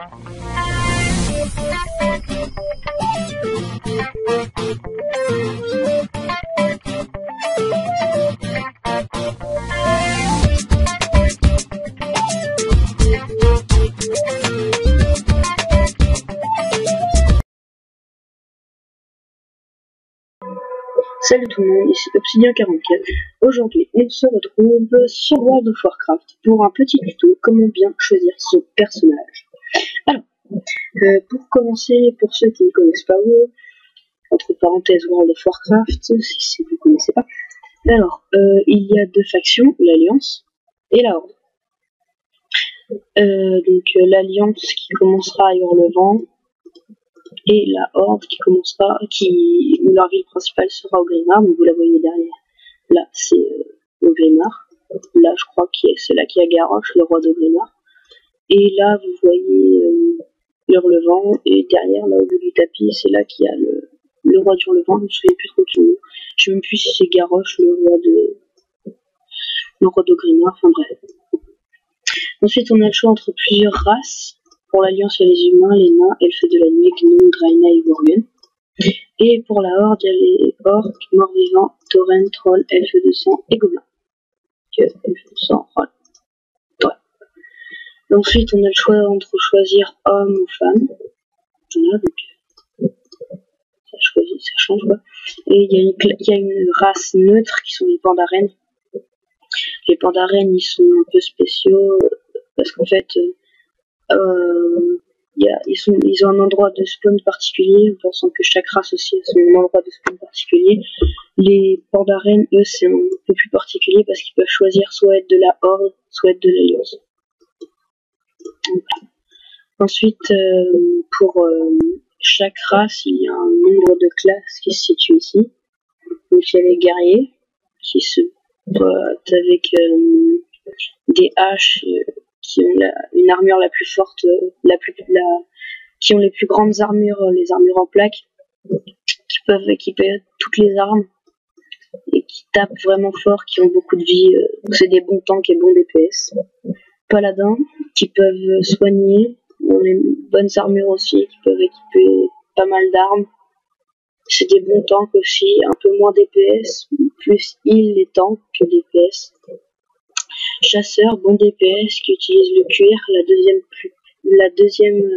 Salut tout le monde, ici Obsidian44. Aujourd'hui, on se retrouve sur World of Warcraft pour un petit tuto comment bien choisir son personnage. Alors, pour commencer, pour ceux qui ne connaissent pas entre parenthèses World of Warcraft, si vous ne connaissez pas, alors, il y a deux factions, l'Alliance et la Horde. Donc l'Alliance qui commencera à Hurlevent, et la Horde où leur ville principale sera Orgrimmar, donc vous la voyez derrière. Là, c'est Orgrimmar. Là, je crois que c'est là qu'il y a Garrosh, le roi d'Orgrimmar. Et là, vous voyez Hurlevent, et derrière, là au bout du tapis, c'est là qu'il y a le roi d'Hurlevent. Je ne me souviens plus trop de son nom. Je ne sais même plus si c'est Garrosh, le roi d'Orgrimmar, enfin bref. Ensuite, on a le choix entre plusieurs races. Pour l'Alliance, il y a les humains, les nains, elfes de la nuit, gnomes, draenei et worgen. Et pour la Horde, il y a les orques, morts-vivants, taurennes, trolls, elfes de sang et gobelins. Elfes de sang, ouais. Ensuite, on a le choix entre choisir homme ou femme. Voilà, donc ça change quoi. Et il y a une race neutre qui sont les pandarènes. Les pandarènes, ils sont un peu spéciaux parce qu'en fait, ils ont un endroit de spawn particulier, en pensant que chaque race aussi a son endroit de spawn particulier. Les pandarènes, eux, c'est un peu plus particulier parce qu'ils peuvent choisir soit être de la Horde, soit être de l'Alliance. Ensuite, pour chaque race, il y a un nombre de classes qui se situe ici. Donc il y a les guerriers qui se battent avec des haches qui ont une armure la plus forte, qui ont les plus grandes armures, les armures en plaques, qui peuvent équiper toutes les armes et qui tapent vraiment fort, qui ont beaucoup de vie. C'est des bons tanks et bons DPS. Paladins qui peuvent soigner, ont les bonnes armures aussi, qui peuvent équiper pas mal d'armes. C'est des bons tanks aussi, un peu moins DPS, plus heal les tanks que DPS. Chasseurs, bon DPS, qui utilisent le cuir, la deuxième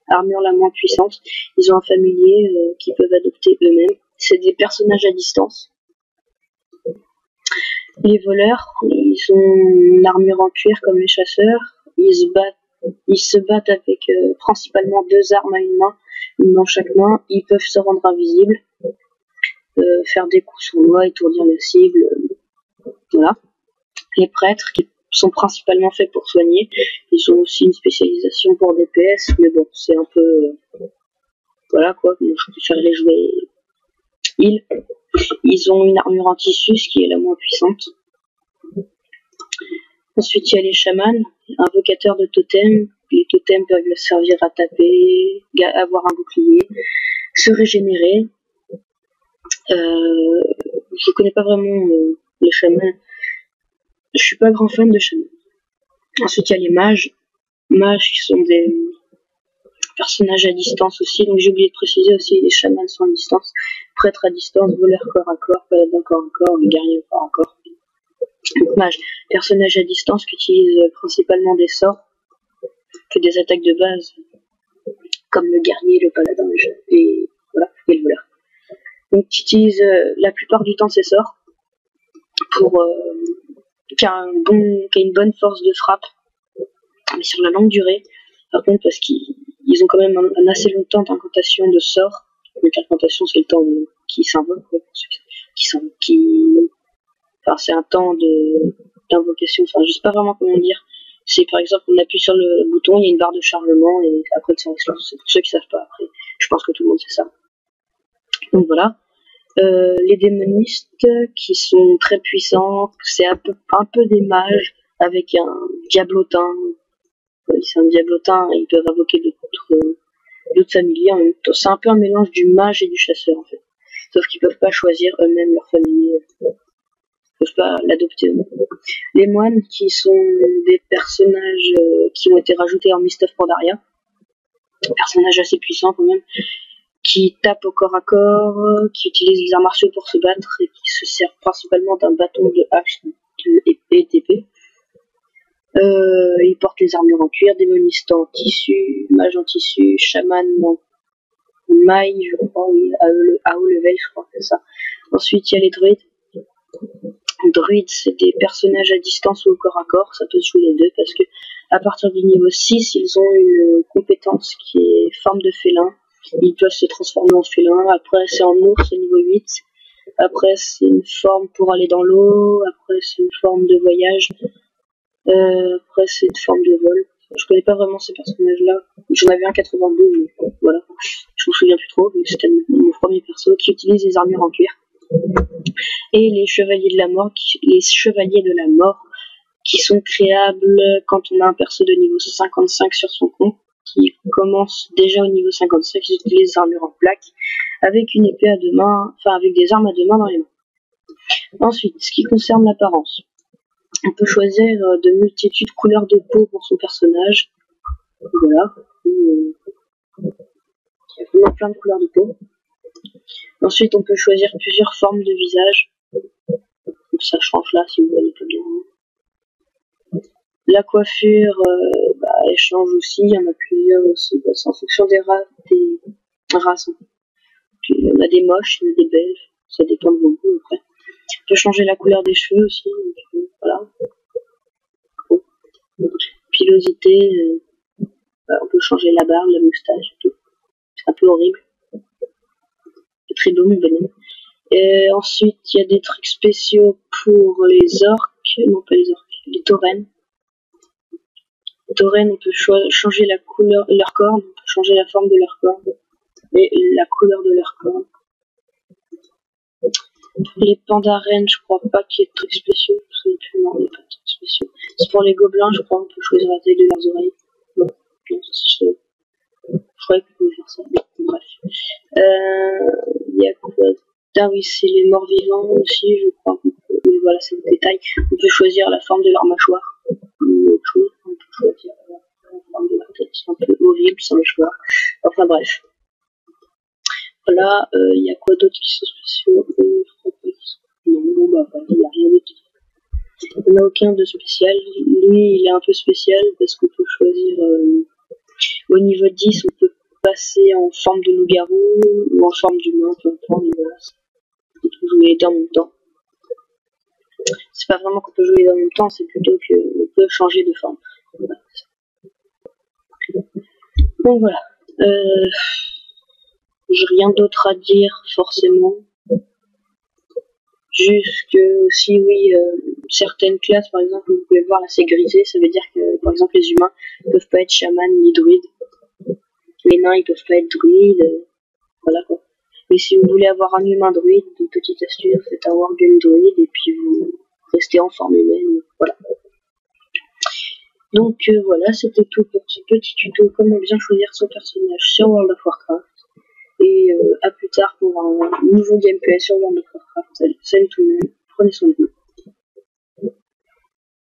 armure la moins puissante. Ils ont un familier qu'ils peuvent adopter eux-mêmes. C'est des personnages à distance. Les voleurs, ils ont une armure en cuir comme les chasseurs. Ils se battent avec principalement deux armes à une dans chaque main. Ils peuvent se rendre invisibles, faire des coups sournois, étourdir la cible. Voilà. Les prêtres, qui sont principalement faits pour soigner, ils ont aussi une spécialisation pour DPS, mais bon, c'est un peu voilà quoi, moi je préfère les jouer heal. Ils ont une armure en tissu, ce qui est la moins puissante. Ensuite il y a les chamans, invocateurs de totems. Les totems peuvent servir à taper, avoir un bouclier, se régénérer. Je connais pas vraiment les chamans. Je suis pas grand fan de chamans. Ensuite, il y a les mages. Mages qui sont des personnages à distance aussi. Donc, j'ai oublié de préciser aussi, les chamans sont à distance. Prêtres à distance, voleurs corps à corps, paladins corps à corps, guerriers corps à corps. Donc, mages, personnages à distance qui utilisent principalement des sorts que des attaques de base, comme le guerrier, le paladin et le voleur. Donc, qui utilisent la plupart du temps ces sorts pour qui a une bonne force de frappe, mais sur la longue durée. Par contre, parce qu'ils ont quand même un assez long temps d'incantation de sort. Donc l'incantation, c'est le temps qui s'invoque, enfin, c'est un temps d'invocation. Enfin, je sais pas vraiment comment dire. C'est par exemple, on appuie sur le bouton, il y a une barre de chargement et après le silence. C'est pour ceux qui savent pas. Après, je pense que tout le monde sait ça. Donc voilà. Les démonistes qui sont très puissants, c'est un peu des mages avec un diablotin. C'est un diablotin et ils peuvent invoquer d'autres familiers en même temps. C'est un peu un mélange du mage et du chasseur en fait. Sauf qu'ils peuvent pas choisir eux-mêmes leur familier. Ils peuvent pas l'adopter eux-mêmes. Les moines qui sont des personnages qui ont été rajoutés en Mist of Pandaria. personnage assez puissant quand même, qui tape au corps à corps, qui utilise les arts martiaux pour se battre et qui se sert principalement d'un bâton, de hache, de épée, d'épée. Il porte les armures en cuir, démoniste en tissu, mage en tissu, chaman en maille, je crois, oui, à haut level, je crois que c'est ça. Ensuite, il y a les druides. Druides, c'est des personnages à distance ou au corps à corps, ça peut jouer les deux, parce que à partir du niveau 6, ils ont une compétence qui est forme de félin. Ils peuvent se transformer en félin. Après, c'est en ours au niveau 8. Après, c'est une forme pour aller dans l'eau. Après, c'est une forme de voyage. Après, c'est une forme de vol. Je connais pas vraiment ces personnages-là. J'en avais un 82, mais voilà. Je me souviens plus trop, mais c'était mon premier perso qui utilise les armures en cuir. Et les chevaliers de la mort, qui sont créables quand on a un perso de niveau 55 sur son compte, qui commence déjà au niveau 55, ils utilisent les armures en plaque, avec une épée à deux mains, enfin avec des armes à deux mains dans les mains. Ensuite, ce qui concerne l'apparence, on peut choisir de multitudes couleurs de peau pour son personnage. Voilà. Il y a vraiment plein de couleurs de peau. Ensuite, on peut choisir plusieurs formes de visage. Donc ça change là si vous voyez pas bien. La coiffure, elle change aussi. Il y en a plusieurs aussi. C'est en fonction des races. Il y en a des moches, il y en a des belles. Ça dépend de vos goûts après. On peut changer la couleur des cheveux aussi. Donc, voilà. Pilosité, on peut changer la barbe, la moustache et tout. C'est un peu horrible. C'est très beau, mon bonhomme. Et ensuite, il y a des trucs spéciaux pour les orques. Non, pas les orques, les taurennes. Les taurennes, on peut changer la couleur de leur corps, on peut changer la forme de leur corps et la couleur de leur corps. Pour les pandarènes, je crois pas qu'il y ait de trucs spéciaux. Non, il n'y a pas de trucs spéciaux. C'est pour les gobelins, je crois, on peut choisir la taille de leurs oreilles. Non, je croyais qu'on pouvait faire ça. Bon, bref. Il y a quoi? Ah oui, c'est les morts vivants aussi, je crois. Oui, voilà, c'est le détail. On peut choisir la forme de leur mâchoire. Ou autre chose. On peut choisir la forme de leur tête. C'est un peu horrible sans mâchoire. Enfin bref. Voilà, il y a quoi d'autre qui sont spéciaux? Non, bon bah il n'y a rien d'autre. Il n'y en a aucun de spécial. Lui, il est un peu spécial parce qu'on peut choisir au niveau 10, on peut passer en forme de loup-garou ou en forme d'humain, peu importe. Voilà. On peut jouer les deux en même temps. C'est pas vraiment qu'on peut jouer les deux en même temps, c'est plutôt qu'on peut changer de forme. Voilà. Donc voilà. J'ai rien d'autre à dire forcément. Juste que aussi, oui, certaines classes, par exemple, vous pouvez voir là, c'est grisé, ça veut dire que, par exemple, les humains ne peuvent pas être chamans ni druides. Les nains, ils peuvent pas être druides. Voilà quoi. Mais si vous voulez avoir un humain druide, une petite astuce, vous faites un worgen druide et puis vous restez en forme humaine. Voilà. Donc voilà, c'était tout pour ce petit tuto comment bien choisir son personnage sur World of Warcraft. Et à plus tard pour un nouveau gameplay sur World of Warcraft. Salut tout le monde, prenez soin de vous.